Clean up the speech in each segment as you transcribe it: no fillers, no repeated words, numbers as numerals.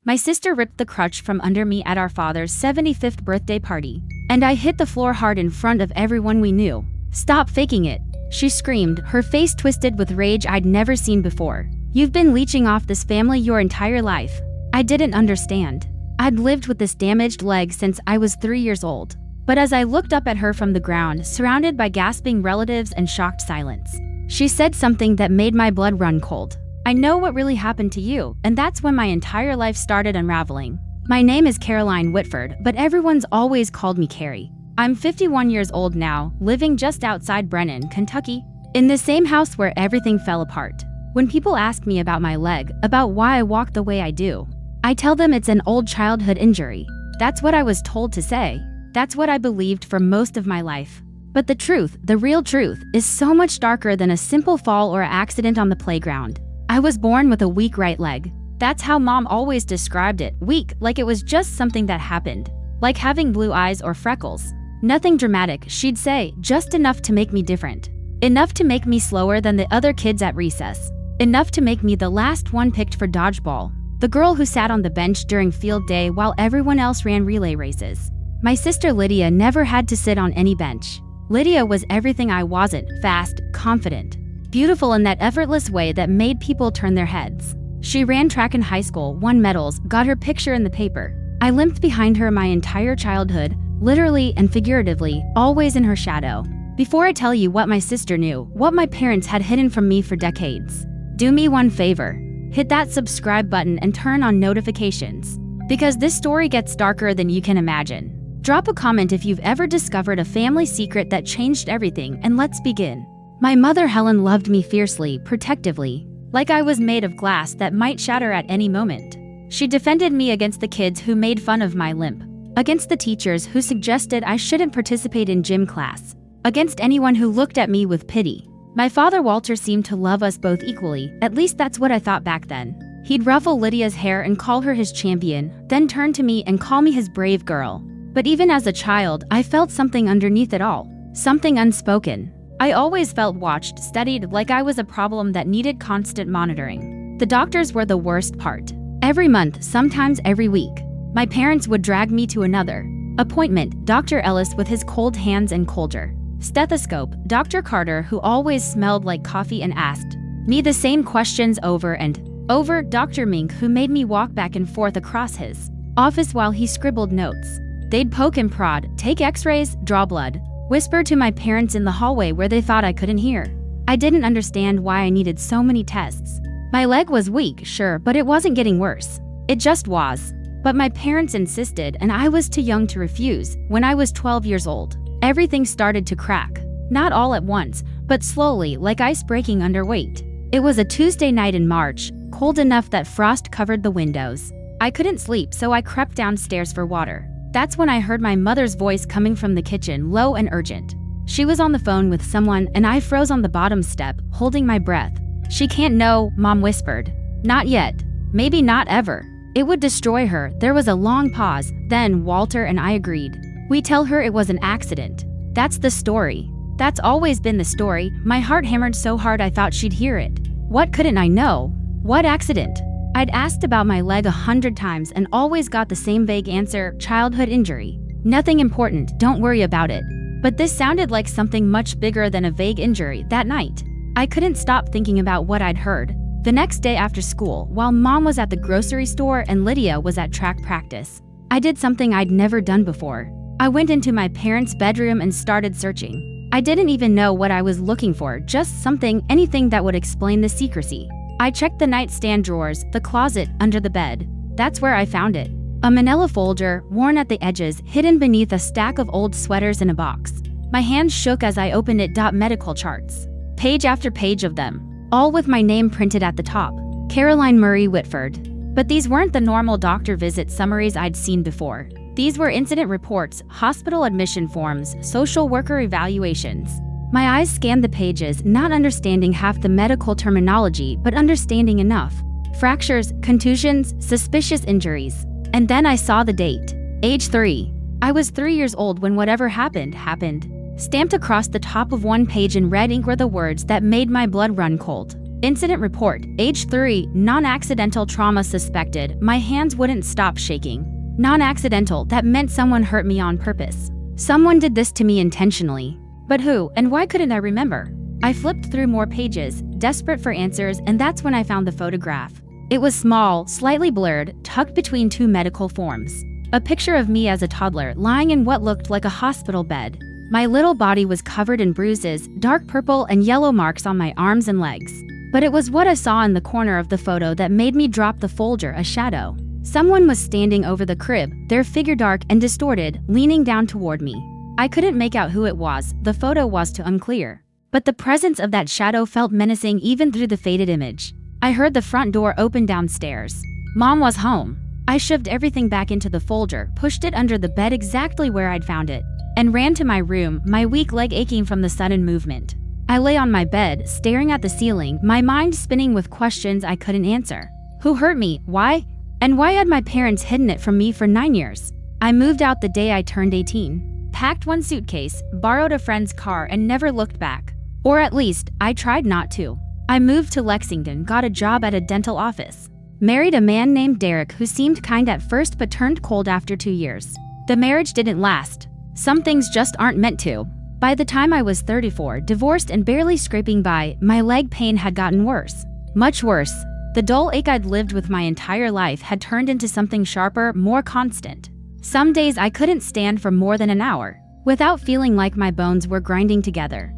My sister ripped the crutch from under me at our father's 75th birthday party, and I hit the floor hard in front of everyone we knew. "Stop faking it," she screamed, her face twisted with rage I'd never seen before. "You've been leeching off this family your entire life." I didn't understand. I'd lived with this damaged leg since I was 3 years old. But as I looked up at her from the ground, surrounded by gasping relatives and shocked silence, she said something that made my blood run cold. "I know what really happened to you," and that's when my entire life started unraveling. My name is Caroline Whitford, but everyone's always called me Carrie. I'm 51 years old now, living just outside Brennan, Kentucky, in the same house where everything fell apart. When people ask me about my leg, about why I walk the way I do, I tell them it's an old childhood injury. That's what I was told to say. That's what I believed for most of my life. But the truth, the real truth, is so much darker than a simple fall or accident on the playground. I was born with a weak right leg. That's how Mom always described it, weak, like it was just something that happened. Like having blue eyes or freckles. Nothing dramatic, she'd say, just enough to make me different. Enough to make me slower than the other kids at recess. Enough to make me the last one picked for dodgeball. The girl who sat on the bench during field day while everyone else ran relay races. My sister Lydia never had to sit on any bench. Lydia was everything I wasn't: fast, confident, beautiful in that effortless way that made people turn their heads. She ran track in high school, won medals, got her picture in the paper. I limped behind her my entire childhood, literally and figuratively, always in her shadow. Before I tell you what my sister knew, what my parents had hidden from me for decades, do me one favor. Hit that subscribe button and turn on notifications. Because this story gets darker than you can imagine. Drop a comment if you've ever discovered a family secret that changed everything, and let's begin. My mother Helen loved me fiercely, protectively, like I was made of glass that might shatter at any moment. She defended me against the kids who made fun of my limp, against the teachers who suggested I shouldn't participate in gym class, against anyone who looked at me with pity. My father Walter seemed to love us both equally, at least that's what I thought back then. He'd ruffle Lydia's hair and call her his champion, then turn to me and call me his brave girl. But even as a child, I felt something underneath it all, something unspoken. I always felt watched, studied, like I was a problem that needed constant monitoring. The doctors were the worst part. Every month, sometimes every week, my parents would drag me to another appointment: Dr. Ellis with his cold hands and colder stethoscope, Dr. Carter, who always smelled like coffee and asked me the same questions over and over, Dr. Mink, who made me walk back and forth across his office while he scribbled notes. They'd poke and prod, take x-rays, draw blood, whisper to my parents in the hallway where they thought I couldn't hear. I didn't understand why I needed so many tests. My leg was weak, sure, but it wasn't getting worse. It just was. But my parents insisted, and I was too young to refuse. When I was 12 years old, everything started to crack. Not all at once, but slowly, like ice breaking under weight. It was a Tuesday night in March, cold enough that frost covered the windows. I couldn't sleep, so I crept downstairs for water. That's when I heard my mother's voice coming from the kitchen, low and urgent. She was on the phone with someone, and I froze on the bottom step, holding my breath. "She can't know," Mom whispered. "Not yet. Maybe not ever. It would destroy her." There was a long pause, then Walter and I agreed. "We tell her it was an accident." That's the story. That's always been the story. My heart hammered so hard I thought she'd hear it. What couldn't I know? What accident? I'd asked about my leg 100 times and always got the same vague answer: childhood injury. Nothing important, don't worry about it. But this sounded like something much bigger than a vague injury. That night, I couldn't stop thinking about what I'd heard. The next day after school, while Mom was at the grocery store and Lydia was at track practice, I did something I'd never done before. I went into my parents' bedroom and started searching. I didn't even know what I was looking for, just something, anything that would explain the secrecy. I checked the nightstand drawers, the closet, under the bed. That's where I found it. A manila folder, worn at the edges, hidden beneath a stack of old sweaters in a box. My hands shook as I opened it. Medical charts. Page after page of them. All with my name printed at the top. Caroline Murray Whitford. But these weren't the normal doctor visit summaries I'd seen before. These were incident reports, hospital admission forms, social worker evaluations. My eyes scanned the pages, not understanding half the medical terminology, but understanding enough. Fractures, contusions, suspicious injuries. And then I saw the date. Age 3. I was 3 years old when whatever happened, happened. Stamped across the top of one page in red ink were the words that made my blood run cold. Incident report, age 3, non-accidental trauma suspected. My hands wouldn't stop shaking. Non-accidental, that meant someone hurt me on purpose. Someone did this to me intentionally. But who, and why couldn't I remember? I flipped through more pages, desperate for answers, and that's when I found the photograph. It was small, slightly blurred, tucked between 2 medical forms. A picture of me as a toddler, lying in what looked like a hospital bed. My little body was covered in bruises, dark purple and yellow marks on my arms and legs. But it was what I saw in the corner of the photo that made me drop the folder, a shadow. Someone was standing over the crib, their figure dark and distorted, leaning down toward me. I couldn't make out who it was, the photo was too unclear. But the presence of that shadow felt menacing even through the faded image. I heard the front door open downstairs. Mom was home. I shoved everything back into the folder, pushed it under the bed exactly where I'd found it, and ran to my room, my weak leg aching from the sudden movement. I lay on my bed, staring at the ceiling, my mind spinning with questions I couldn't answer. Who hurt me? Why? And why had my parents hidden it from me for 9 years? I moved out the day I turned 18. Packed 1 suitcase, borrowed a friend's car, and never looked back. Or at least, I tried not to. I moved to Lexington, got a job at a dental office. Married a man named Derek who seemed kind at first but turned cold after 2 years. The marriage didn't last. Some things just aren't meant to. By the time I was 34, divorced and barely scraping by, my leg pain had gotten worse. Much worse. The dull ache I'd lived with my entire life had turned into something sharper, more constant. Some days I couldn't stand for more than an hour, without feeling like my bones were grinding together.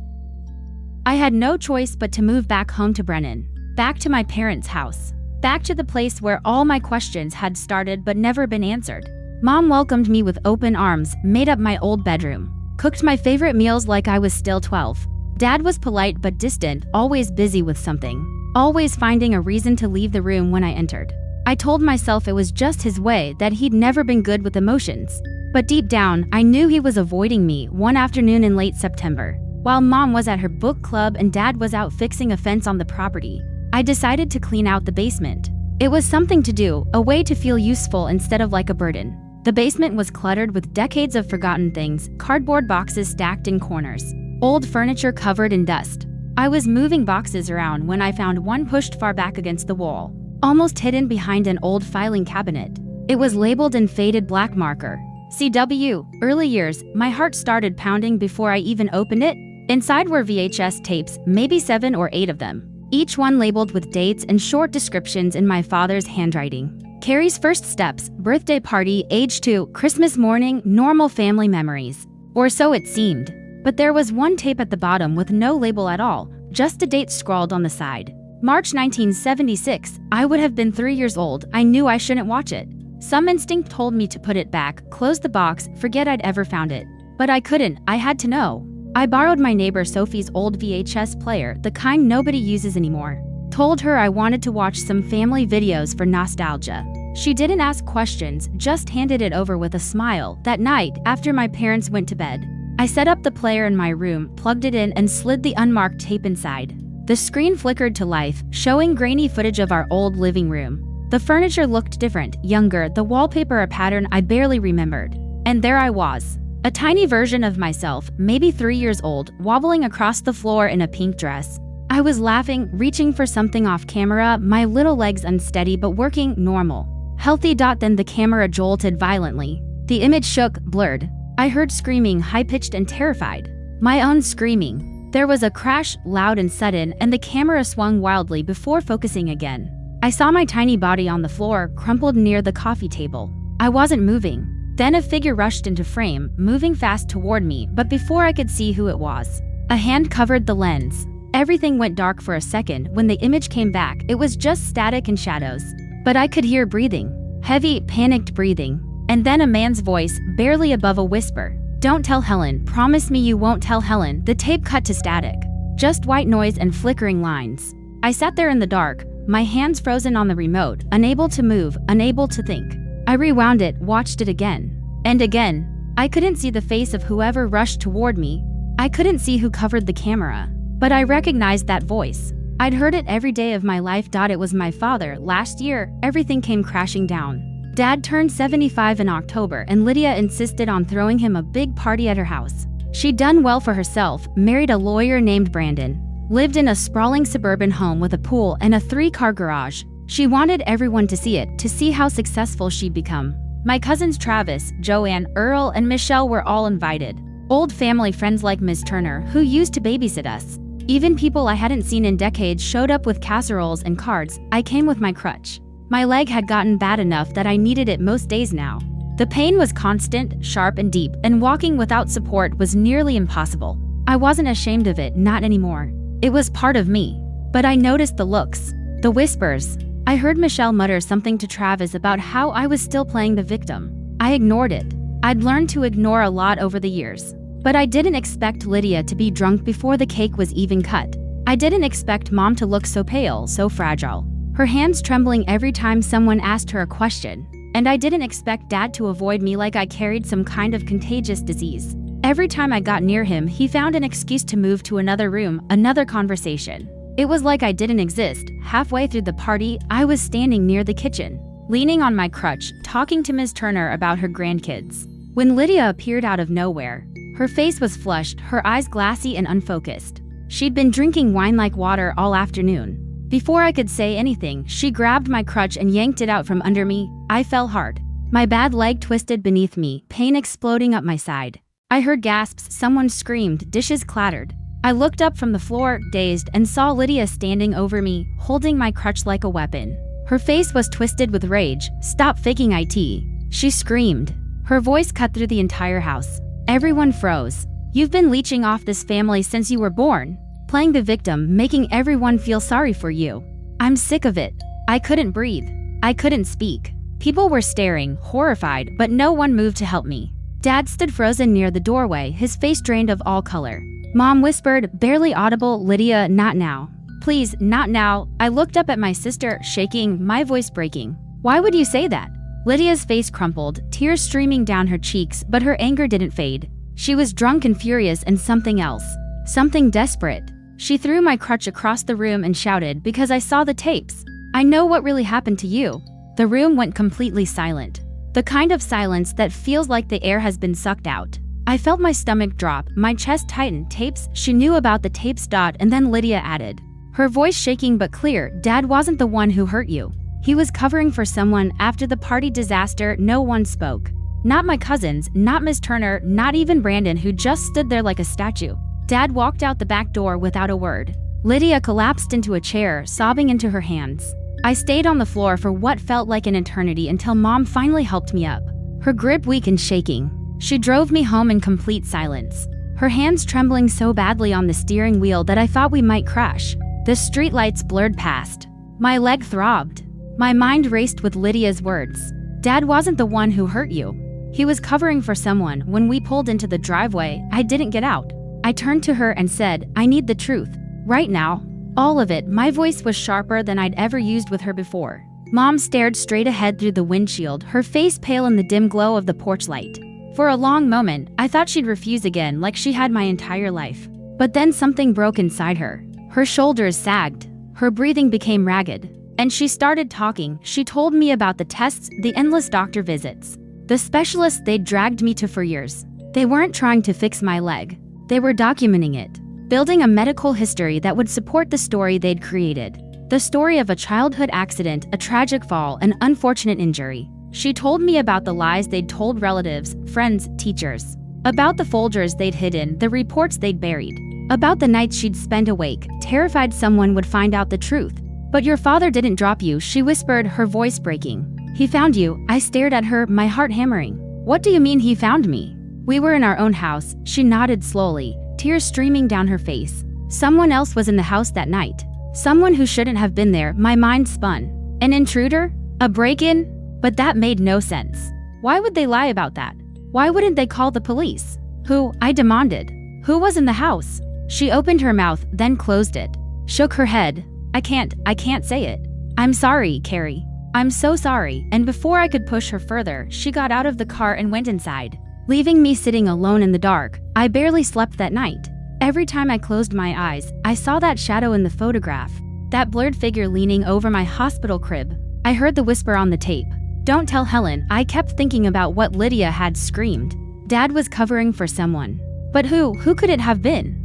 I had no choice but to move back home to Brennan, back to my parents' house, back to the place where all my questions had started but never been answered. Mom welcomed me with open arms, made up my old bedroom, cooked my favorite meals like I was still 12. Dad was polite but distant, always busy with something, always finding a reason to leave the room when I entered. I told myself it was just his way, that he'd never been good with emotions. But deep down, I knew he was avoiding me. One afternoon in late September, while Mom was at her book club and Dad was out fixing a fence on the property, I decided to clean out the basement. It was something to do, a way to feel useful instead of like a burden. The basement was cluttered with decades of forgotten things, cardboard boxes stacked in corners, old furniture covered in dust. I was moving boxes around when I found one pushed far back against the wall, almost hidden behind an old filing cabinet. It was labeled in faded black marker, CW, early years. My heart started pounding before I even opened it. Inside were VHS tapes, maybe 7 or 8 of them, each one labeled with dates and short descriptions in my father's handwriting. Carrie's first steps, birthday party, age 2, Christmas morning, normal family memories. Or so it seemed. But there was one tape at the bottom with no label at all, just a date scrawled on the side. March 1976. I would have been 3 years old. I knew I shouldn't watch it. Some instinct told me to put it back, close the box, forget I'd ever found it. But I couldn't, I had to know. I borrowed my neighbor Sophie's old VHS player, the kind nobody uses anymore. Told her I wanted to watch some family videos for nostalgia. She didn't ask questions, just handed it over with a smile. That night, after my parents went to bed, I set up the player in my room, plugged it in, and slid the unmarked tape inside. The screen flickered to life, showing grainy footage of our old living room. The furniture looked different, younger, the wallpaper a pattern I barely remembered. And there I was, a tiny version of myself, maybe 3 years old, wobbling across the floor in a pink dress. I was laughing, reaching for something off camera, my little legs unsteady but working, normal. Healthy. Then the camera jolted violently. The image shook, blurred. I heard screaming, high-pitched and terrified. My own screaming. There was a crash, loud and sudden, and the camera swung wildly before focusing again. I saw my tiny body on the floor, crumpled near the coffee table. I wasn't moving. Then a figure rushed into frame, moving fast toward me, but before I could see who it was, a hand covered the lens. Everything went dark for a second. When the image came back, it was just static and shadows. But I could hear breathing. Heavy, panicked breathing. And then a man's voice, barely above a whisper. "Don't tell Helen, promise me you won't tell Helen." The tape cut to static. Just white noise and flickering lines. I sat there in the dark, my hands frozen on the remote, unable to move, unable to think. I rewound it, watched it again. And again. I couldn't see the face of whoever rushed toward me. I couldn't see who covered the camera. But I recognized that voice. I'd heard it every day of my life. It was my father. Last year, everything came crashing down. Dad turned 75 in October, and Lydia insisted on throwing him a big party at her house. She'd done well for herself, married a lawyer named Brandon. lived in a sprawling suburban home with a pool and a 3-car garage. She wanted everyone to see it, to see how successful she'd become. My cousins Travis, Joanne, Earl, and Michelle were all invited. Old family friends like Ms. Turner, who used to babysit us. Even people I hadn't seen in decades showed up with casseroles and cards. I came with my crutch. My leg had gotten bad enough that I needed it most days now. The pain was constant, sharp, and deep, and walking without support was nearly impossible. I wasn't ashamed of it, not anymore. It was part of me. But I noticed the looks, the whispers. I heard Michelle mutter something to Travis about how I was still playing the victim. I ignored it. I'd learned to ignore a lot over the years. But I didn't expect Lydia to be drunk before the cake was even cut. I didn't expect Mom to look so pale, so fragile. Her hands trembling every time someone asked her a question. And I didn't expect Dad to avoid me like I carried some kind of contagious disease. Every time I got near him, he found an excuse to move to another room, another conversation. It was like I didn't exist. Halfway through the party, I was standing near the kitchen, leaning on my crutch, talking to Ms. Turner about her grandkids. When Lydia appeared out of nowhere, her face was flushed, her eyes glassy and unfocused. She'd been drinking wine like water all afternoon. Before I could say anything, she grabbed my crutch and yanked it out from under me. I fell hard. My bad leg twisted beneath me, pain exploding up my side. I heard gasps, someone screamed, dishes clattered. I looked up from the floor, dazed, and saw Lydia standing over me, holding my crutch like a weapon. Her face was twisted with rage. "Stop faking it," she screamed. Her voice cut through the entire house. Everyone froze. "You've been leeching off this family since you were born. Playing the victim, making everyone feel sorry for you. I'm sick of it." I couldn't breathe. I couldn't speak. People were staring, horrified, but no one moved to help me. Dad stood frozen near the doorway, his face drained of all color. Mom whispered, barely audible, "Lydia, not now. Please, not now." I looked up at my sister, shaking, my voice breaking. "Why would you say that?" Lydia's face crumpled, tears streaming down her cheeks, but her anger didn't fade. She was drunk and furious and something else. Something desperate. She threw my crutch across the room and shouted, "Because I saw the tapes. I know what really happened to you." The room went completely silent. The kind of silence that feels like the air has been sucked out. I felt my stomach drop, my chest tighten. "Tapes?" She knew about the tapes. And then Lydia added, her voice shaking but clear, "Dad wasn't the one who hurt you. He was covering for someone. After the party disaster, no one spoke. Not my cousins, not Ms. Turner, not even Brandon, who just stood there like a statue." Dad walked out the back door without a word. Lydia collapsed into a chair, sobbing into her hands. I stayed on the floor for what felt like an eternity until Mom finally helped me up. Her grip weak and shaking. She drove me home in complete silence, her hands trembling so badly on the steering wheel that I thought we might crash. The streetlights blurred past. My leg throbbed. My mind raced with Lydia's words. "Dad wasn't the one who hurt you. He was covering for someone." When we pulled into the driveway, I didn't get out. I turned to her and said, "I need the truth. Right now. All of it." My voice was sharper than I'd ever used with her before. Mom stared straight ahead through the windshield, her face pale in the dim glow of the porch light. For a long moment, I thought she'd refuse again, like she had my entire life. But then something broke inside her. Her shoulders sagged. Her breathing became ragged. And she started talking. She told me about the tests, the endless doctor visits, the specialists they'd dragged me to for years. They weren't trying to fix my leg. They were documenting it, building a medical history that would support the story they'd created. The story of a childhood accident, a tragic fall, an unfortunate injury. She told me about the lies they'd told relatives, friends, teachers. About the folders they'd hidden, the reports they'd buried. About the nights she'd spent awake, terrified someone would find out the truth. "But your father didn't drop you," she whispered, her voice breaking. "He found you." I stared at her, my heart hammering. "What do you mean he found me?" "We were in our own house." She nodded slowly, tears streaming down her face. "Someone else was in the house that night. Someone who shouldn't have been there." My mind spun. An intruder? A break-in? But that made no sense. Why would they lie about that? Why wouldn't they call the police? "Who?" I demanded. "Who was in the house?" She opened her mouth, then closed it. Shook her head. I can't say it. "I'm sorry, Carrie. I'm so sorry." And before I could push her further, she got out of the car and went inside, leaving me sitting alone in the dark. I barely slept that night. Every time I closed my eyes, I saw that shadow in the photograph, that blurred figure leaning over my hospital crib. I heard the whisper on the tape. "Don't tell Helen." I kept thinking about what Lydia had screamed. Dad was covering for someone. But who? Who could it have been?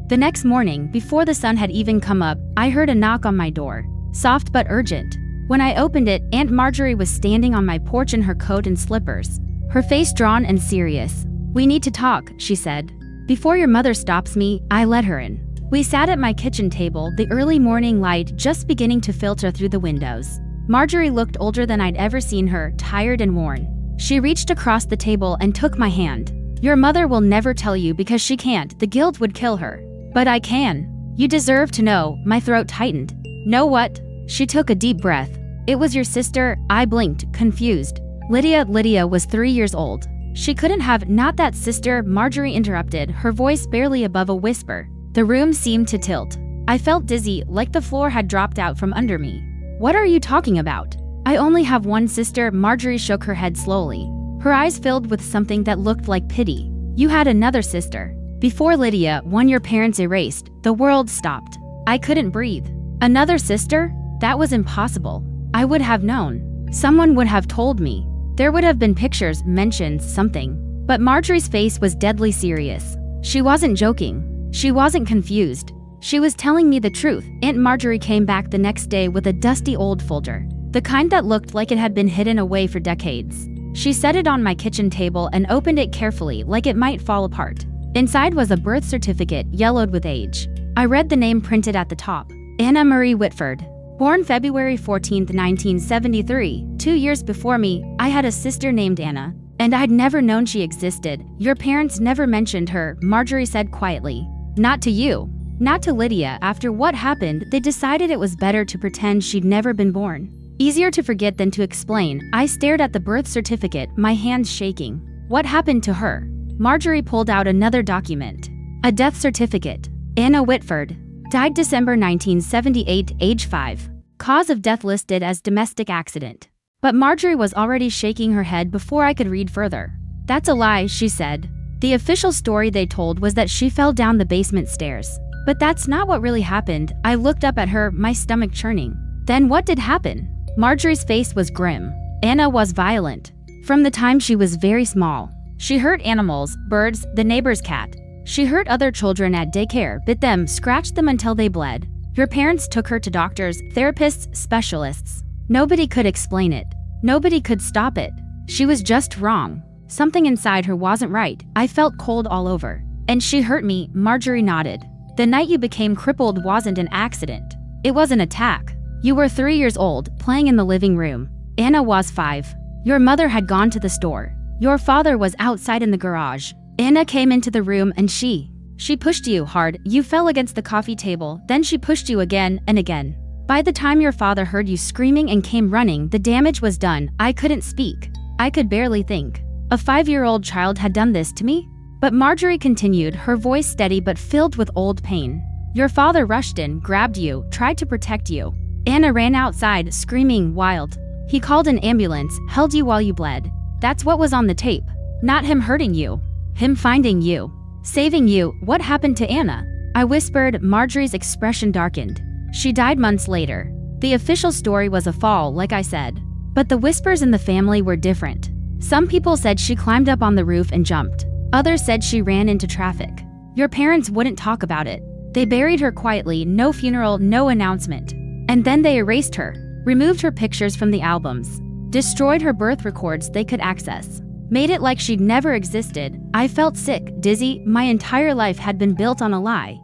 The next morning, before the sun had even come up, I heard a knock on my door. Soft but urgent. When I opened it, Aunt Marjorie was standing on my porch in her coat and slippers, her face drawn and serious. "We need to talk," she said. "Before your mother stops me." I let her in. We sat at my kitchen table, the early morning light just beginning to filter through the windows. Marjorie looked older than I'd ever seen her, tired and worn. She reached across the table and took my hand. "Your mother will never tell you because she can't. The guilt would kill her. But I can. You deserve to know." My throat tightened. "Know what?" She took a deep breath. "It was your sister." I blinked, confused. Lydia was 3 years old. She couldn't have. "Not that sister," Marjorie interrupted, her voice barely above a whisper. The room seemed to tilt. I felt dizzy, like the floor had dropped out from under me. "What are you talking about?" "I only have one sister." Marjorie shook her head slowly. Her eyes filled with something that looked like pity. "You had another sister. Before Lydia, one your parents erased." The world stopped. I couldn't breathe. "Another sister?" That was impossible. I would have known. Someone would have told me. There would have been pictures, mentions, something. But Marjorie's face was deadly serious. She wasn't joking. She wasn't confused. She was telling me the truth. Aunt Marjorie came back the next day with a dusty old folder, the kind that looked like it had been hidden away for decades. She set it on my kitchen table and opened it carefully, like it might fall apart. Inside was a birth certificate, yellowed with age. I read the name printed at the top. Anna Marie Whitford. Born February 14, 1973, 2 years before me. I had a sister named Anna, and I'd never known she existed. Your parents never mentioned her, Marjorie said quietly. Not to you. Not to Lydia. After what happened, they decided it was better to pretend she'd never been born. Easier to forget than to explain. I stared at the birth certificate, my hands shaking. What happened to her? Marjorie pulled out another document. A death certificate. Anna Whitford. Died December 1978, age 5. Cause of death listed as domestic accident. But Marjorie was already shaking her head before I could read further. That's a lie, she said. The official story they told was that she fell down the basement stairs. But that's not what really happened. I looked up at her, my stomach churning. Then what did happen? Marjorie's face was grim. Anna was violent. From the time she was very small. She hurt animals, birds, the neighbor's cat. She hurt other children at daycare, bit them, scratched them until they bled. Your parents took her to doctors, therapists, specialists. Nobody could explain it. Nobody could stop it. She was just wrong. Something inside her wasn't right. I felt cold all over. And she hurt me, Marjorie nodded. The night you became crippled wasn't an accident. It was an attack. You were 3 years old, playing in the living room. Anna was 5. Your mother had gone to the store. Your father was outside in the garage. Anna came into the room and she pushed you hard. You fell against the coffee table, then she pushed you again and again. By the time your father heard you screaming and came running, the damage was done. I couldn't speak. I could barely think. A 5-year-old child had done this to me? But Marjorie continued, her voice steady but filled with old pain. Your father rushed in, grabbed you, tried to protect you. Anna ran outside, screaming, wild. He called an ambulance, held you while you bled. That's what was on the tape. Not him hurting you. Him finding you. Saving you. What happened to Anna? I whispered. Marjorie's expression darkened. She died months later. The official story was a fall, like I said. But the whispers in the family were different. Some people said she climbed up on the roof and jumped. Others said she ran into traffic. Your parents wouldn't talk about it. They buried her quietly, no funeral, no announcement. And then they erased her, removed her pictures from the albums, destroyed her birth records they could access, made it like she'd never existed. I felt sick, dizzy. My entire life had been built on a lie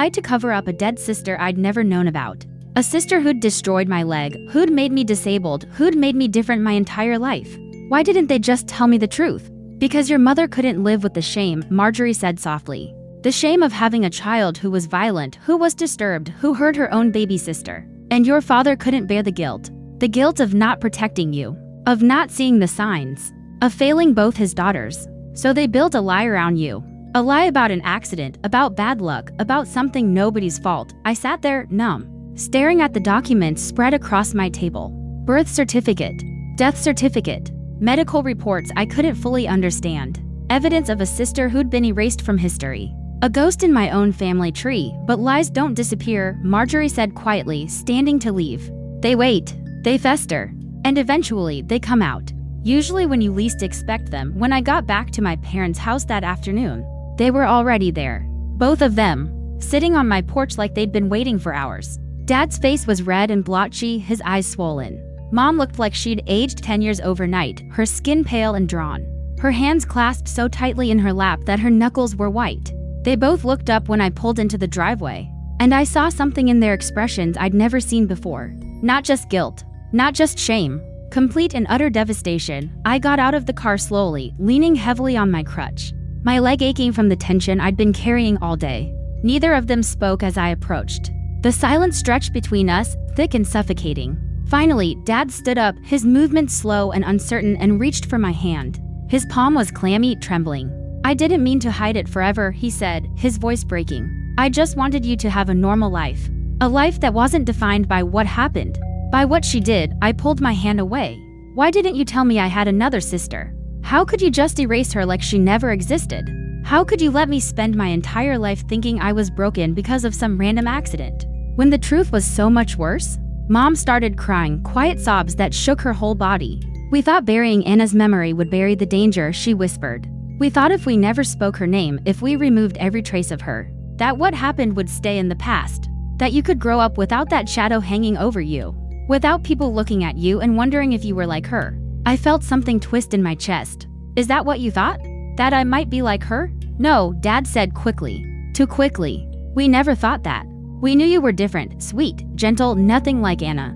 to cover up a dead sister I'd never known about. A sister who'd destroyed my leg, who'd made me disabled, who'd made me different my entire life. Why didn't they just tell me the truth? Because your mother couldn't live with the shame, Marjorie said softly. The shame of having a child who was violent, who was disturbed, who hurt her own baby sister. And your father couldn't bear the guilt of not protecting you, of not seeing the signs, of failing both his daughters. So they built a lie around you. A lie about an accident, about bad luck, about something nobody's fault. I sat there, numb, staring at the documents spread across my table. Birth certificate, death certificate, medical reports I couldn't fully understand. Evidence of a sister who'd been erased from history. A ghost in my own family tree. But lies don't disappear, Marjorie said quietly, standing to leave. They wait, they fester, and eventually they come out. Usually when you least expect them. When I got back to my parents' house that afternoon, they were already there. Both of them. sitting on my porch like they'd been waiting for hours. Dad's face was red and blotchy, his eyes swollen. Mom looked like she'd aged 10 years overnight, her skin pale and drawn. Her hands clasped so tightly in her lap that her knuckles were white. They both looked up when I pulled into the driveway, and I saw something in their expressions I'd never seen before. Not just guilt, not just shame, complete and utter devastation. I got out of the car slowly, leaning heavily on my crutch, my leg aching from the tension I'd been carrying all day. Neither of them spoke as I approached. The silence stretched between us, thick and suffocating. Finally, Dad stood up, his movements slow and uncertain, and reached for my hand. His palm was clammy, trembling. "I didn't mean to hide it forever," he said, his voice breaking. "I just wanted you to have a normal life. A life that wasn't defined by what happened, by what she did." I pulled my hand away. "Why didn't you tell me I had another sister? How could you just erase her like she never existed? How could you let me spend my entire life thinking I was broken because of some random accident, when the truth was so much worse?" Mom started crying, quiet sobs that shook her whole body. "We thought burying Anna's memory would bury the danger," she whispered. "We thought if we never spoke her name, if we removed every trace of her, that what happened would stay in the past, that you could grow up without that shadow hanging over you, without people looking at you and wondering if you were like her." I felt something twist in my chest. "Is that what you thought? That I might be like her?" "No," Dad said quickly. "Too quickly. We never thought that. We knew you were different, sweet, gentle, nothing like Anna."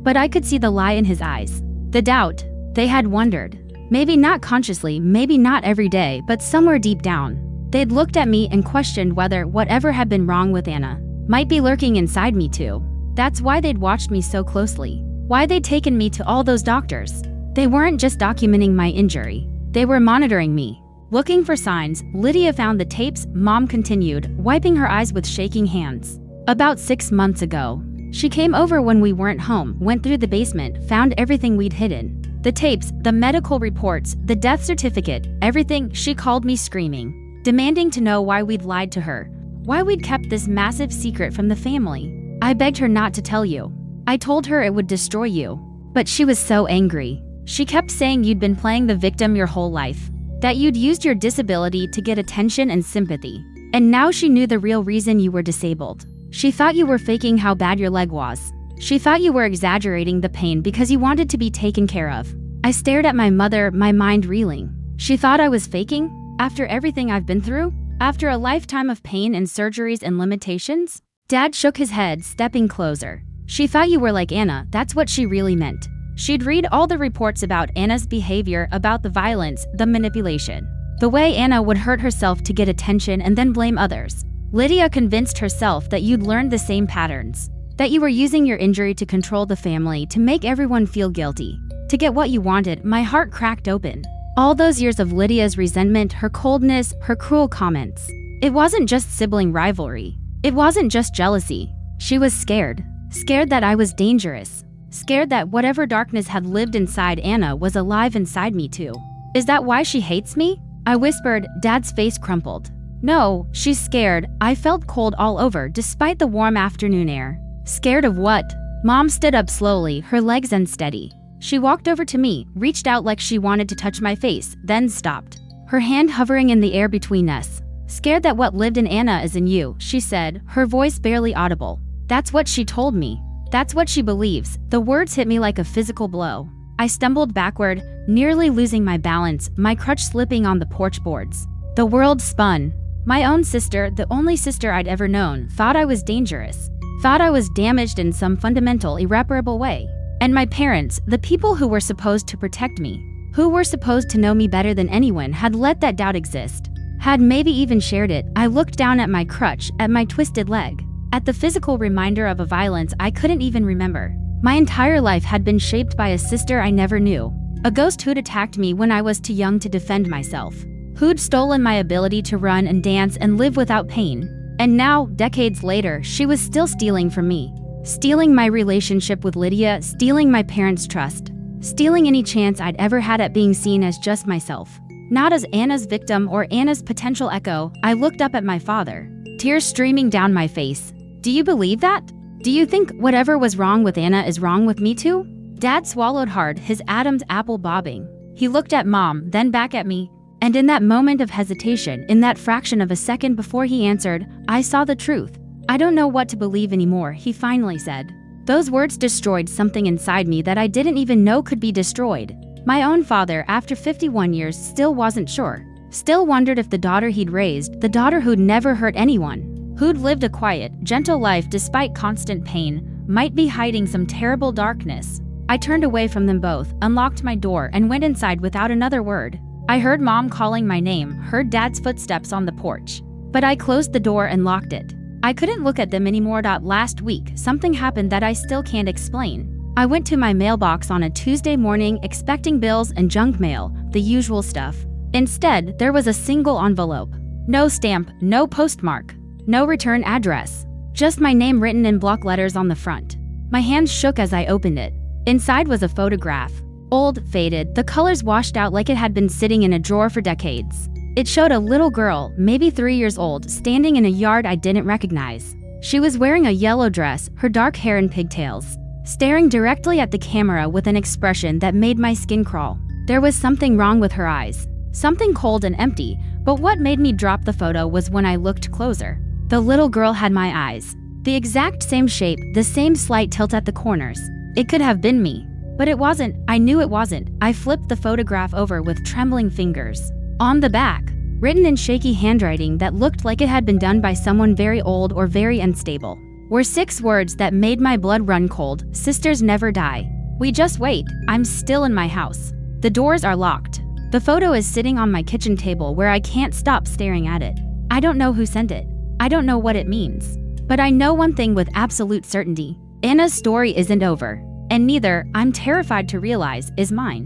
But I could see the lie in his eyes. The doubt. They had wondered. Maybe not consciously, maybe not every day, but somewhere deep down. They'd looked at me and questioned whether whatever had been wrong with Anna might be lurking inside me too. That's why they'd watched me so closely. Why they'd taken me to all those doctors. They weren't just documenting my injury. They were monitoring me, looking for signs. "Lydia found the tapes," Mom continued, wiping her eyes with shaking hands. "About 6 months ago. She came over when we weren't home, went through the basement, found everything we'd hidden. The tapes, the medical reports, the death certificate, everything." She called me screaming, demanding to know why we'd lied to her, why we'd kept this massive secret from the family. I begged her not to tell you. I told her it would destroy you. But she was so angry. She kept saying you'd been playing the victim your whole life, that you'd used your disability to get attention and sympathy. And now she knew the real reason you were disabled. She thought you were faking how bad your leg was. She thought you were exaggerating the pain because you wanted to be taken care of. I stared at my mother, my mind reeling. She thought I was faking? After everything I've been through? After a lifetime of pain and surgeries and limitations? Dad shook his head, stepping closer. "She thought you were like Anna, that's what she really meant. She'd read all the reports about Anna's behavior, about the violence, the manipulation, the way Anna would hurt herself to get attention and then blame others. Lydia convinced herself that you'd learned the same patterns, that you were using your injury to control the family, to make everyone feel guilty, to get what you wanted." My heart cracked open. All those years of Lydia's resentment, her coldness, her cruel comments. It wasn't just sibling rivalry. It wasn't just jealousy. She was scared. Scared that I was dangerous. Scared that whatever darkness had lived inside Anna was alive inside me too. "Is that why she hates me?" I whispered. Dad's face crumpled. "No, she's scared." I felt cold all over despite the warm afternoon air. "Scared of what?" Mom stood up slowly, her legs unsteady. She walked over to me, reached out like she wanted to touch my face, then stopped, her hand hovering in the air between us. "Scared that what lived in Anna is in you," she said, her voice barely audible. "That's what she told me. That's what she believes." The words hit me like a physical blow. I stumbled backward, nearly losing my balance, my crutch slipping on the porch boards. The world spun. My own sister, the only sister I'd ever known, thought I was dangerous. Thought I was damaged in some fundamental, irreparable way. And my parents, the people who were supposed to protect me, who were supposed to know me better than anyone, had let that doubt exist. Had maybe even shared it. I looked down at my crutch, at my twisted leg, at the physical reminder of a violence I couldn't even remember. My entire life had been shaped by a sister I never knew. A ghost who'd attacked me when I was too young to defend myself. Who'd stolen my ability to run and dance and live without pain. And now, decades later, she was still stealing from me. Stealing my relationship with Lydia, stealing my parents' trust. Stealing any chance I'd ever had at being seen as just myself. Not as Anna's victim or Anna's potential echo. I looked up at my father, tears streaming down my face. "Do you believe that? Do you think whatever was wrong with Anna is wrong with me too?" Dad swallowed hard, his Adam's apple bobbing. He looked at Mom, then back at me. And in that moment of hesitation, in that fraction of a second before he answered, I saw the truth. I don't know what to believe anymore, he finally said. Those words destroyed something inside me that I didn't even know could be destroyed. My own father, after 51 years, still wasn't sure. Still wondered if the daughter he'd raised, the daughter who'd never hurt anyone, who'd lived a quiet, gentle life despite constant pain, might be hiding some terrible darkness. I turned away from them both, unlocked my door, and went inside without another word. I heard Mom calling my name, heard Dad's footsteps on the porch. But I closed the door and locked it. I couldn't look at them anymore. Last week, something happened that I still can't explain. I went to my mailbox on a Tuesday morning expecting bills and junk mail, the usual stuff. Instead, there was a single envelope. No stamp, no postmark, no return address. Just my name written in block letters on the front. My hands shook as I opened it. Inside was a photograph. Old, faded, the colors washed out like it had been sitting in a drawer for decades. It showed a little girl, maybe 3 years old, standing in a yard I didn't recognize. She was wearing a yellow dress, her dark hair in pigtails, staring directly at the camera with an expression that made my skin crawl. There was something wrong with her eyes. Something cold and empty, but what made me drop the photo was when I looked closer. The little girl had my eyes. The exact same shape, the same slight tilt at the corners. It could have been me. But it wasn't. I knew it wasn't. I flipped the photograph over with trembling fingers. On the back, written in shaky handwriting that looked like it had been done by someone very old or very unstable, were 6 words that made my blood run cold. Sisters never die. We just wait. I'm still in my house. The doors are locked. The photo is sitting on my kitchen table where I can't stop staring at it. I don't know who sent it. I don't know what it means. But I know one thing with absolute certainty. Anna's story isn't over. And neither, I'm terrified to realize, is mine.